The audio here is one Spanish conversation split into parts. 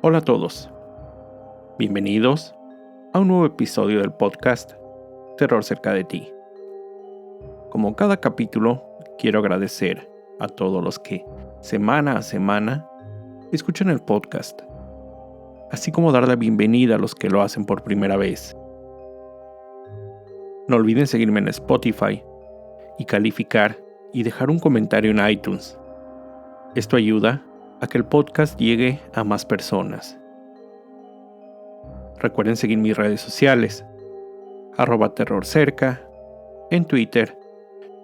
Hola a todos, bienvenidos a un nuevo episodio del podcast Terror cerca de ti. Como cada capítulo, quiero agradecer a todos los que semana a semana escuchan el podcast, así como dar la bienvenida a los que lo hacen por primera vez. No olviden seguirme en Spotify y calificar y dejar un comentario en iTunes. Esto ayuda a que el podcast llegue a más personas. Recuerden seguir mis redes sociales, @terrorcerca, en Twitter,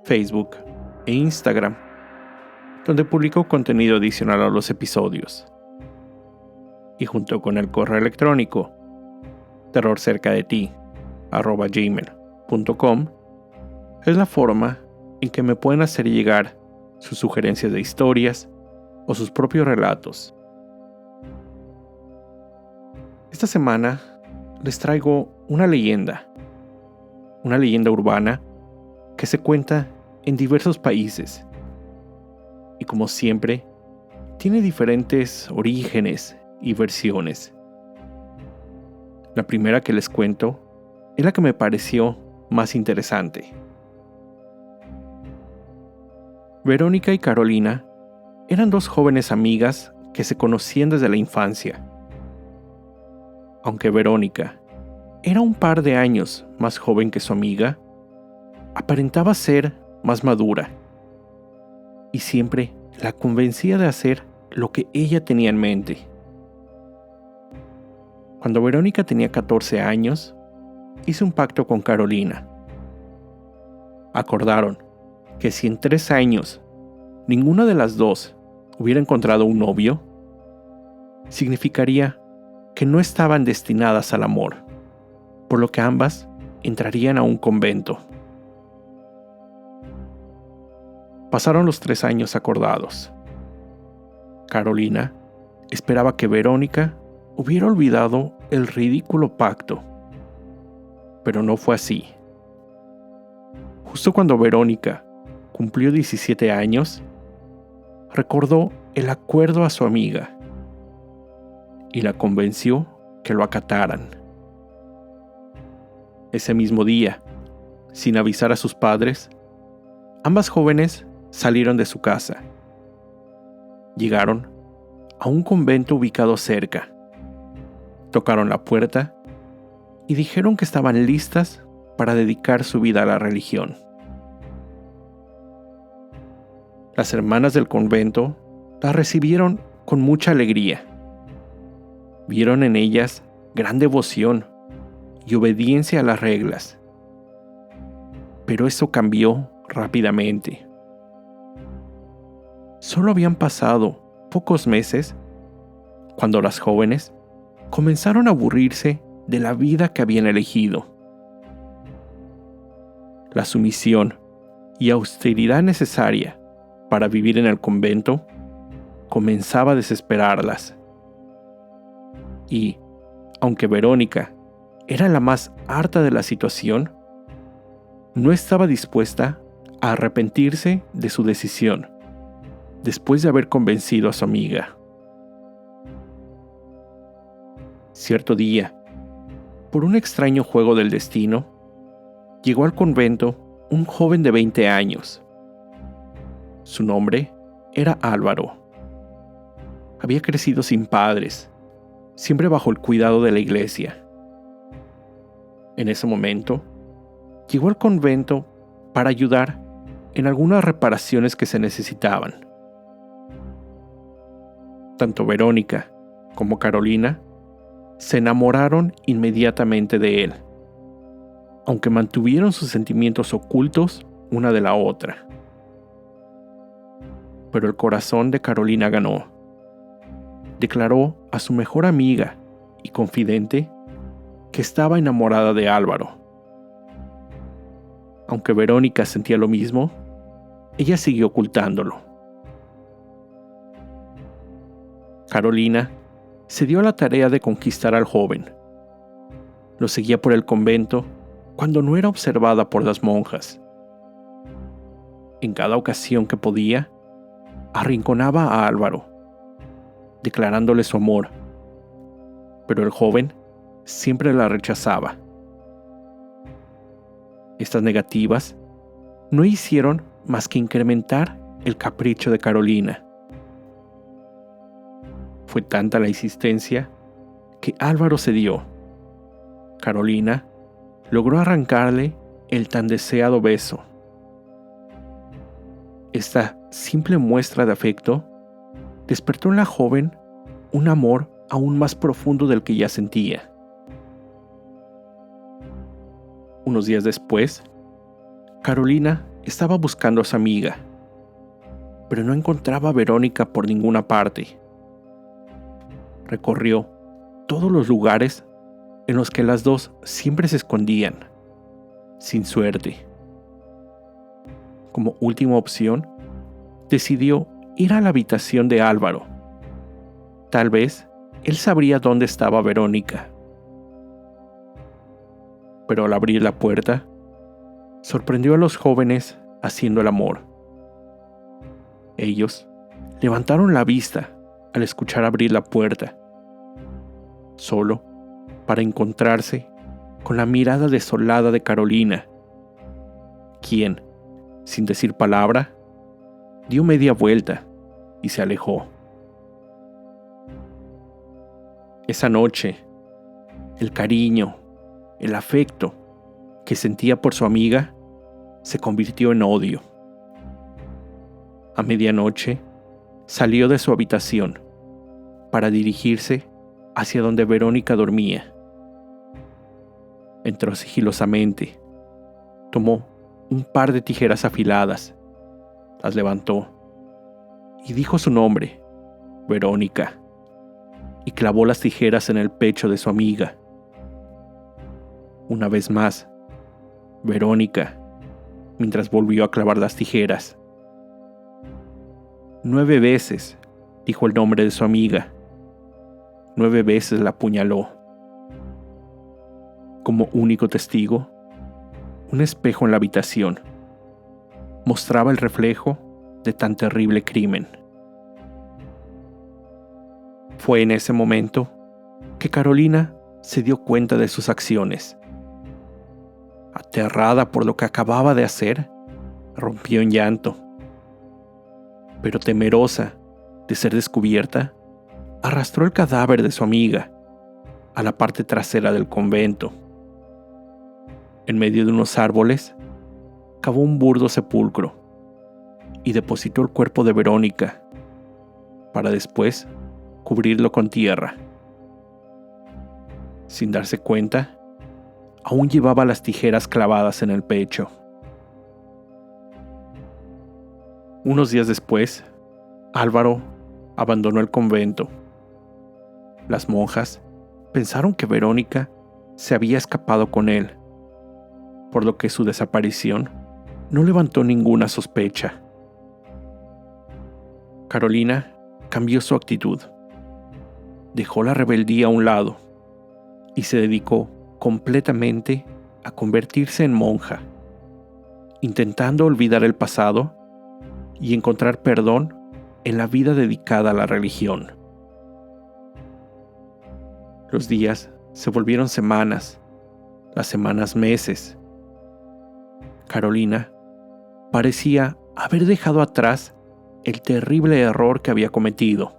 Facebook e Instagram, donde publico contenido adicional a los episodios. Y junto con el correo electrónico, terrorcercadeti@gmail.com, es la forma en que me pueden hacer llegar sus sugerencias de historias o sus propios relatos. Esta semana les traigo una leyenda urbana que se cuenta en diversos países y, como siempre, tiene diferentes orígenes y versiones. La primera que les cuento es la que me pareció más interesante. Verónica y Carolina eran dos jóvenes amigas que se conocían desde la infancia. Aunque Verónica era un par de años más joven que su amiga, aparentaba ser más madura y siempre la convencía de hacer lo que ella tenía en mente. Cuando Verónica tenía 14 años, hizo un pacto con Carolina. Acordaron que si en 3 años ninguna de las dos hubiera encontrado un novio, significaría que no estaban destinadas al amor, por lo que ambas entrarían a un convento. Pasaron los 3 años acordados. Carolina esperaba que Verónica hubiera olvidado el ridículo pacto, pero no fue así. Justo cuando Verónica cumplió 17 años, recordó el acuerdo a su amiga y la convenció que lo acataran. Ese mismo día, sin avisar a sus padres, ambas jóvenes salieron de su casa. Llegaron a un convento ubicado cerca. Tocaron la puerta y dijeron que estaban listas para dedicar su vida a la religión. Las hermanas del convento las recibieron con mucha alegría. Vieron en ellas gran devoción y obediencia a las reglas. Pero eso cambió rápidamente. Solo habían pasado pocos meses cuando las jóvenes comenzaron a aburrirse de la vida que habían elegido. La sumisión y austeridad necesaria para vivir en el convento comenzaba a desesperarlas. Y, aunque Verónica era la más harta de la situación, no estaba dispuesta a arrepentirse de su decisión después de haber convencido a su amiga. Cierto día, por un extraño juego del destino, llegó al convento un joven de 20 años. Su nombre era Álvaro. Había crecido sin padres, siempre bajo el cuidado de la iglesia. En ese momento, llegó al convento para ayudar en algunas reparaciones que se necesitaban. Tanto Verónica como Carolina se enamoraron inmediatamente de él, aunque mantuvieron sus sentimientos ocultos una de la otra. Pero el corazón de Carolina ganó. Declaró a su mejor amiga y confidente que estaba enamorada de Álvaro. Aunque Verónica sentía lo mismo, ella siguió ocultándolo. Carolina se dio a la tarea de conquistar al joven. Lo seguía por el convento cuando no era observada por las monjas. En cada ocasión que podía, arrinconaba a Álvaro, declarándole su amor pero el joven siempre la rechazaba. Estas negativas no hicieron más que incrementar el capricho de Carolina. Fue tanta la insistencia que Álvaro cedió. Carolina logró arrancarle el tan deseado beso. Esta simple muestra de afecto despertó en la joven un amor aún más profundo del que ya sentía. Unos días después, Carolina estaba buscando a su amiga, pero no encontraba a Verónica por ninguna parte. Recorrió todos los lugares en los que las dos siempre se escondían, sin suerte. Como última opción, decidió ir a la habitación de Álvaro. Tal vez él sabría dónde estaba Verónica. Pero al abrir la puerta, sorprendió a los jóvenes haciendo el amor. Ellos levantaron la vista al escuchar abrir la puerta, solo para encontrarse con la mirada desolada de Carolina, quien, sin decir palabra, dio media vuelta y se alejó. Esa noche, el cariño, el afecto que sentía por su amiga se convirtió en odio. A medianoche, salió de su habitación para dirigirse hacia donde Verónica dormía. Entró sigilosamente, tomó un par de tijeras afiladas, las levantó y dijo su nombre, Verónica, y clavó las tijeras en el pecho de su amiga. Una vez más, Verónica, mientras volvió a clavar las tijeras. 9 veces dijo el nombre de su amiga. 9 veces la apuñaló. Como único testigo, un espejo en la habitación mostraba el reflejo de tan terrible crimen. Fue en ese momento que Carolina se dio cuenta de sus acciones. Aterrada por lo que acababa de hacer, rompió en llanto. Pero temerosa de ser descubierta, arrastró el cadáver de su amiga a la parte trasera del convento. En medio de unos árboles, cavó un burdo sepulcro y depositó el cuerpo de Verónica, para después cubrirlo con tierra. Sin darse cuenta, aún llevaba las tijeras clavadas en el pecho. Unos días después, Álvaro abandonó el convento. Las monjas pensaron que Verónica se había escapado con él, por lo que su desaparición no levantó ninguna sospecha. Carolina cambió su actitud. Dejó la rebeldía a un lado y se dedicó completamente a convertirse en monja, intentando olvidar el pasado y encontrar perdón en la vida dedicada a la religión. Los días se volvieron semanas, las semanas meses. Carolina parecía haber dejado atrás el terrible error que había cometido.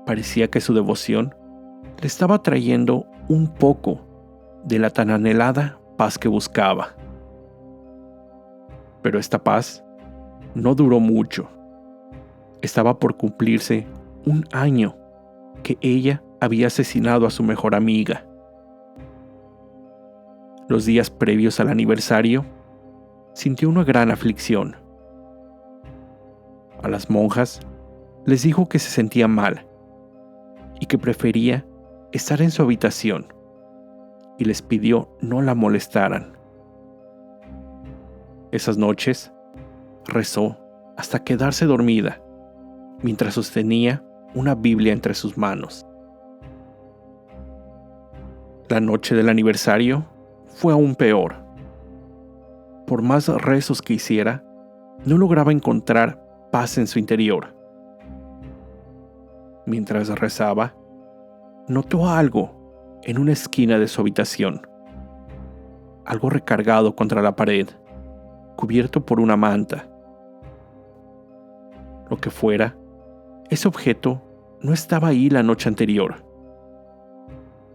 Parecía que su devoción le estaba trayendo un poco de la tan anhelada paz que buscaba. Pero esta paz no duró mucho. Estaba por cumplirse 1 año que ella había asesinado a su mejor amiga. Los días previos al aniversario, sintió una gran aflicción. A las monjas les dijo que se sentía mal y que prefería estar en su habitación, y les pidió no la molestaran. Esas noches rezó hasta quedarse dormida mientras sostenía una Biblia entre sus manos. La noche del aniversario fue aún peor. Por más rezos que hiciera, no lograba encontrar paz en su interior. Mientras rezaba, notó algo en una esquina de su habitación. Algo recargado contra la pared, cubierto por una manta. Lo que fuera, ese objeto no estaba ahí la noche anterior.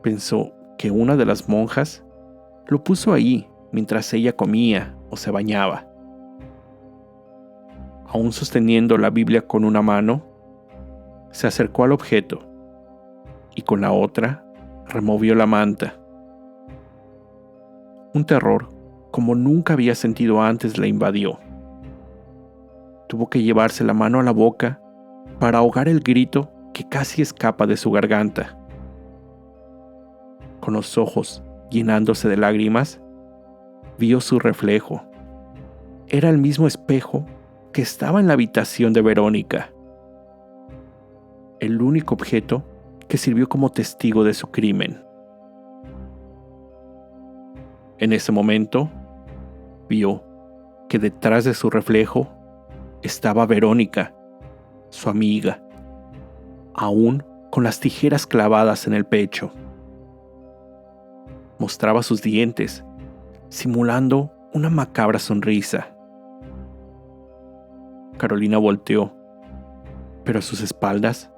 Pensó que una de las monjas lo puso ahí mientras ella comía o se bañaba. Aún sosteniendo la Biblia con una mano, se acercó al objeto y con la otra removió la manta. Un terror como nunca había sentido antes la invadió. Tuvo que llevarse la mano a la boca para ahogar el grito que casi escapa de su garganta. Con los ojos llenándose de lágrimas, vio su reflejo. Era el mismo espejo que estaba en la habitación de Verónica. El único objeto que sirvió como testigo de su crimen. En ese momento, vio que detrás de su reflejo estaba Verónica, su amiga, aún con las tijeras clavadas en el pecho. Mostraba sus dientes, simulando una macabra sonrisa. Carolina volteó, pero a sus espaldas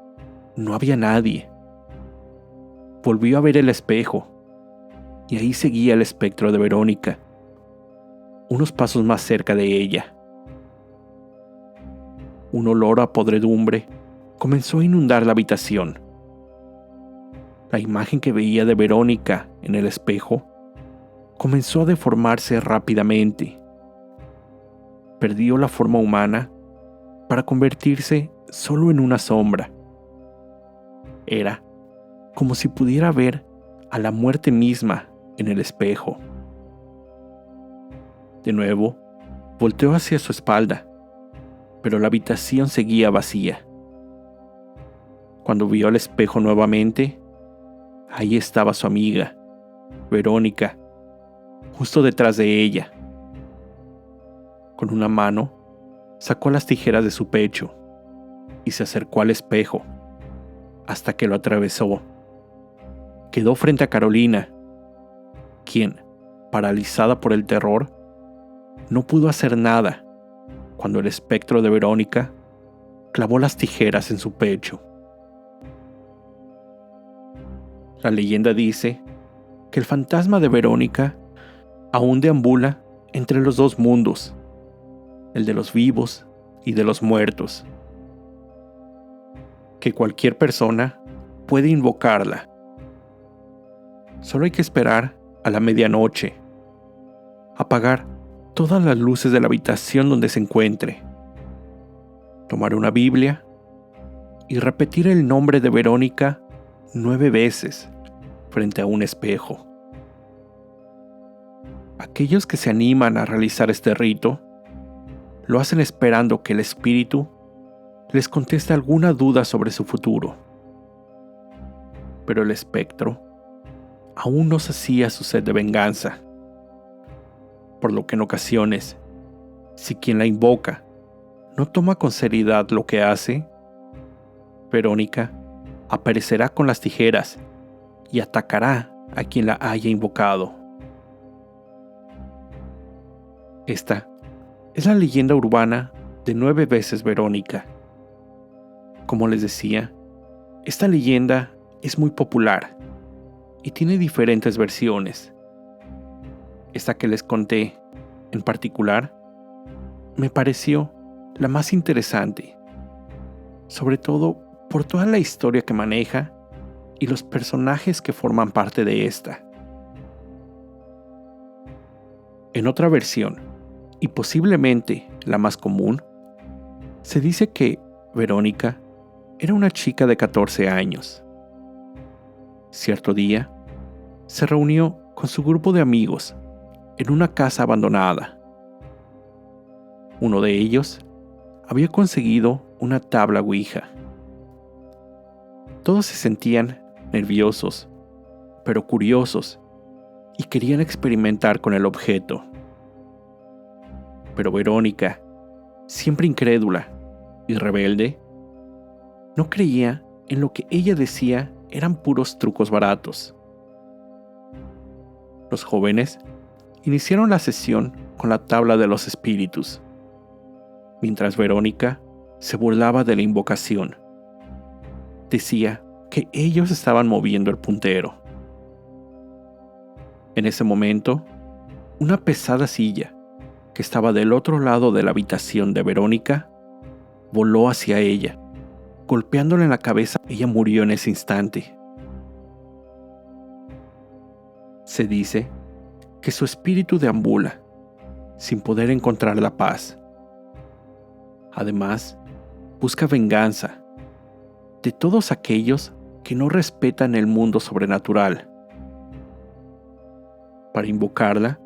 no había nadie. Volvió a ver el espejo, y ahí seguía el espectro de Verónica, unos pasos más cerca de ella. Un olor a podredumbre comenzó a inundar la habitación. La imagen que veía de Verónica en el espejo comenzó a deformarse rápidamente. Perdió la forma humana para convertirse solo en una sombra. Era como si pudiera ver a la muerte misma en el espejo. De nuevo, volteó hacia su espalda, pero la habitación seguía vacía. Cuando vio al espejo nuevamente, ahí estaba su amiga, Verónica, justo detrás de ella. Con una mano, sacó las tijeras de su pecho y se acercó al espejo hasta que lo atravesó. Quedó frente a Carolina, quien, paralizada por el terror, no pudo hacer nada cuando el espectro de Verónica clavó las tijeras en su pecho. La leyenda dice que el fantasma de Verónica aún deambula entre los dos mundos, el de los vivos y de los muertos. Que cualquier persona puede invocarla. Solo hay que esperar a la medianoche, apagar todas las luces de la habitación donde se encuentre, tomar una Biblia y repetir el nombre de Verónica 9 veces frente a un espejo. Aquellos que se animan a realizar este rito lo hacen esperando que el espíritu les conteste alguna duda sobre su futuro. Pero el espectro aún no sacía su sed de venganza, por lo que en ocasiones, si quien la invoca no toma con seriedad lo que hace, Verónica aparecerá con las tijeras y atacará a quien la haya invocado. Esta es la leyenda urbana de 9 veces Verónica. Como les decía, esta leyenda es muy popular y tiene diferentes versiones. Esta que les conté, en particular, me pareció la más interesante, sobre todo por toda la historia que maneja y los personajes que forman parte de esta. En otra versión, y posiblemente la más común, se dice que Verónica era una chica de 14 años. Cierto día, se reunió con su grupo de amigos en una casa abandonada. Uno de ellos había conseguido una tabla Ouija. Todos se sentían nerviosos, pero curiosos, y querían experimentar con el objeto. Pero Verónica, siempre incrédula y rebelde, no creía en lo que ella decía eran puros trucos baratos. Los jóvenes iniciaron la sesión con la tabla de los espíritus, mientras Verónica se burlaba de la invocación. Decía que ellos estaban moviendo el puntero. En ese momento, una pesada silla, que estaba del otro lado de la habitación de Verónica, voló hacia ella. Golpeándola en la cabeza, ella murió en ese instante. Se dice que su espíritu deambula, sin poder encontrar la paz. Además, busca venganza de todos aquellos que no respetan el mundo sobrenatural. Para invocarla,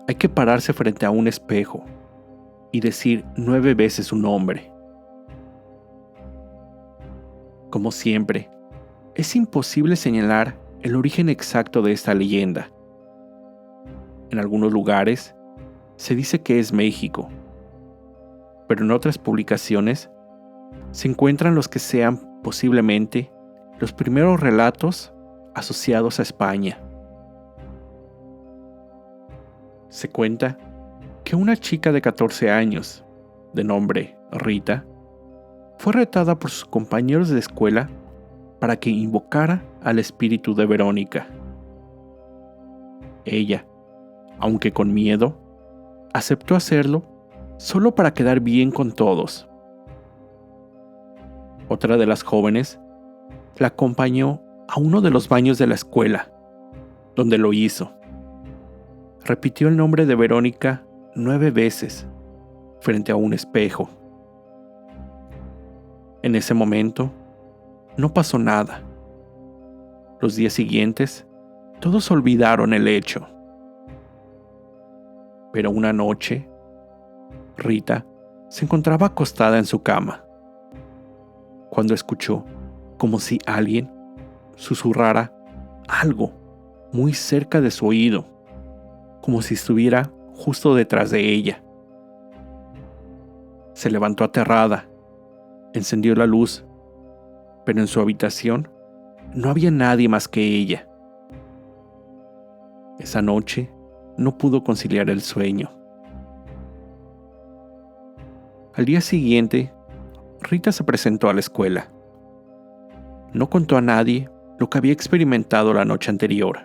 hay que pararse frente a un espejo y decir 9 veces su nombre. Como siempre, es imposible señalar el origen exacto de esta leyenda. En algunos lugares se dice que es México, pero en otras publicaciones se encuentran los que sean posiblemente los primeros relatos asociados a España. Se cuenta que una chica de 14 años, de nombre Rita, fue retada por sus compañeros de escuela para que invocara al espíritu de Verónica. Ella, aunque con miedo, aceptó hacerlo solo para quedar bien con todos. Otra de las jóvenes la acompañó a uno de los baños de la escuela, donde lo hizo. Repitió el nombre de Verónica 9 veces frente a un espejo. En ese momento, no pasó nada. Los días siguientes, todos olvidaron el hecho. Pero una noche, Rita se encontraba acostada en su cama, cuando escuchó como si alguien susurrara algo muy cerca de su oído, como si estuviera justo detrás de ella. Se levantó aterrada, encendió la luz, pero en su habitación no había nadie más que ella. Esa noche no pudo conciliar el sueño. Al día siguiente, Rita se presentó a la escuela. No contó a nadie lo que había experimentado la noche anterior.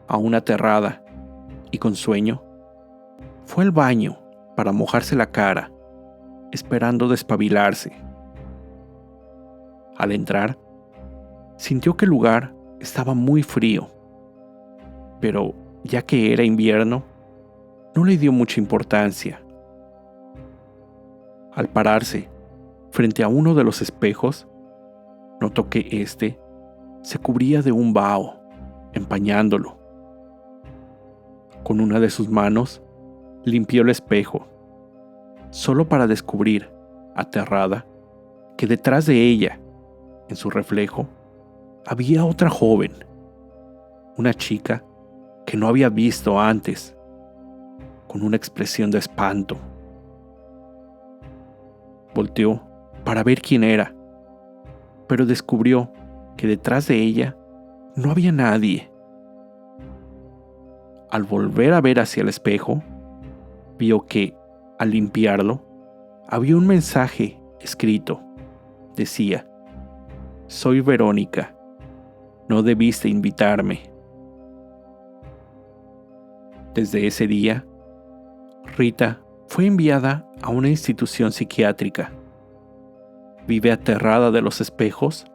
Aún aterrada y con sueño, fue al baño para mojarse la cara, esperando despabilarse. Al entrar, sintió que el lugar estaba muy frío, pero ya que era invierno, no le dio mucha importancia. Al pararse frente a uno de los espejos, notó que éste se cubría de un vaho, empañándolo. Con una de sus manos, limpió el espejo, solo para descubrir, aterrada, que detrás de ella, en su reflejo, había otra joven, una chica que no había visto antes, con una expresión de espanto. Volteó para ver quién era, pero descubrió que detrás de ella no había nadie. Al volver a ver hacia el espejo, vio que, al limpiarlo, había un mensaje escrito. Decía: «Soy Verónica, no debiste invitarme». Desde ese día, Rita fue enviada a una institución psiquiátrica. Vive aterrada de los espejos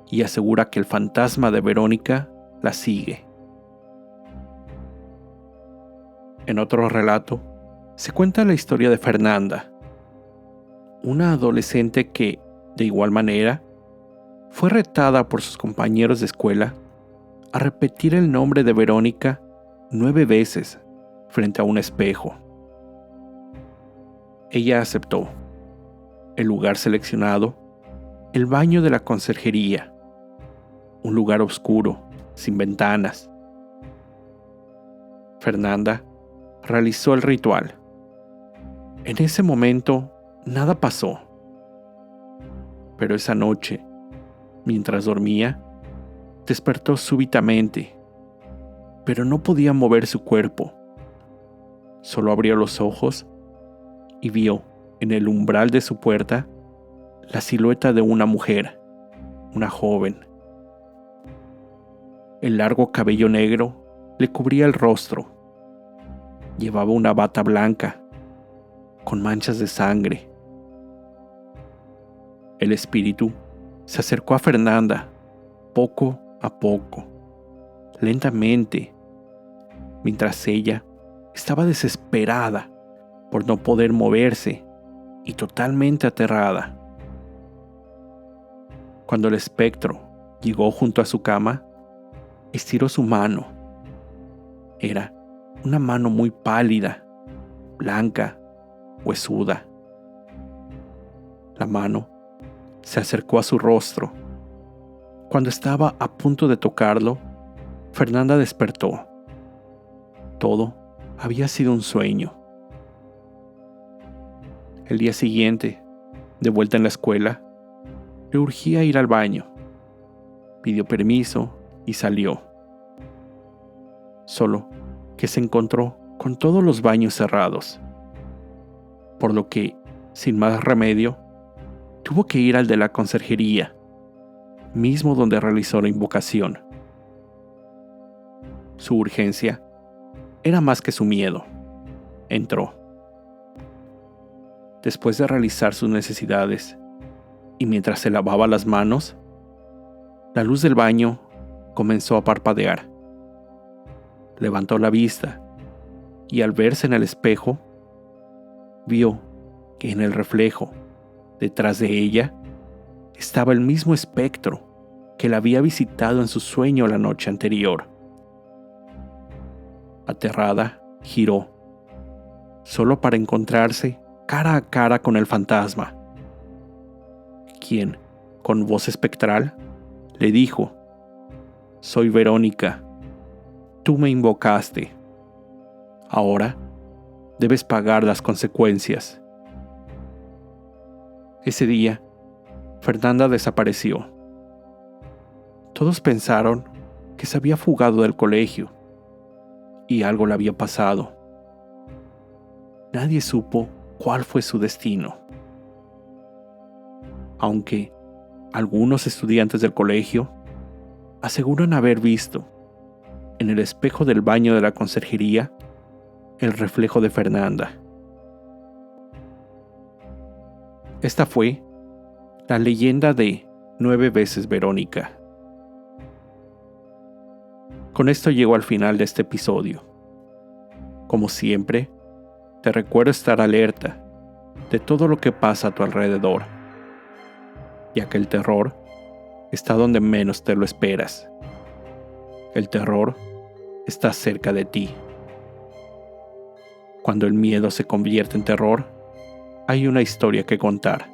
y asegura que el fantasma de Verónica la sigue. En otro relato, se cuenta la historia de Fernanda, una adolescente que, de igual manera, fue retada por sus compañeros de escuela a repetir el nombre de Verónica 9 veces frente a un espejo. Ella aceptó. El lugar seleccionado, el baño de la conserjería, un lugar oscuro, sin ventanas. Fernanda realizó el ritual. En ese momento, nada pasó. Pero esa noche, Mientras dormía, despertó súbitamente, pero no podía mover su cuerpo. Solo abrió los ojos y vio en el umbral de su puerta la silueta de una mujer, una joven. El largo cabello negro le cubría el rostro. Llevaba una bata blanca, con manchas de sangre. El espíritu se acercó a Fernanda, poco a poco, lentamente, mientras ella estaba desesperada por no poder moverse y totalmente aterrada. Cuando el espectro llegó junto a su cama, estiró su mano. Era una mano muy pálida, blanca, huesuda. La mano se acercó a su rostro. Cuando estaba a punto de tocarlo, Fernanda despertó. Todo había sido un sueño. El día siguiente, de vuelta en la escuela, le urgía ir al baño. Pidió permiso y salió. Solo que se encontró con todos los baños cerrados, por lo que, sin más remedio, tuvo que ir al de la conserjería, mismo donde realizó la invocación. Su urgencia era más que su miedo. Entró. Después de realizar sus necesidades, y mientras se lavaba las manos, la luz del baño comenzó a parpadear. Levantó la vista y al verse en el espejo, vio que en el reflejo, detrás de ella, estaba el mismo espectro que la había visitado en su sueño la noche anterior. Aterrada, giró, solo para encontrarse cara a cara con el fantasma, quien, con voz espectral, le dijo: «Soy Verónica, tú me invocaste. Ahora debes pagar las consecuencias». Ese día, Fernanda desapareció. Todos pensaron que se había fugado del colegio y algo le había pasado. Nadie supo cuál fue su destino. Aunque algunos estudiantes del colegio aseguran haber visto, en el espejo del baño de la conserjería, el reflejo de Fernanda. Esta fue la leyenda de 9 veces Verónica. Con esto llego al final de este episodio. Como siempre, te recuerdo estar alerta de todo lo que pasa a tu alrededor, ya que el terror está donde menos te lo esperas. El terror está cerca de ti. Cuando el miedo se convierte en terror, hay una historia que contar.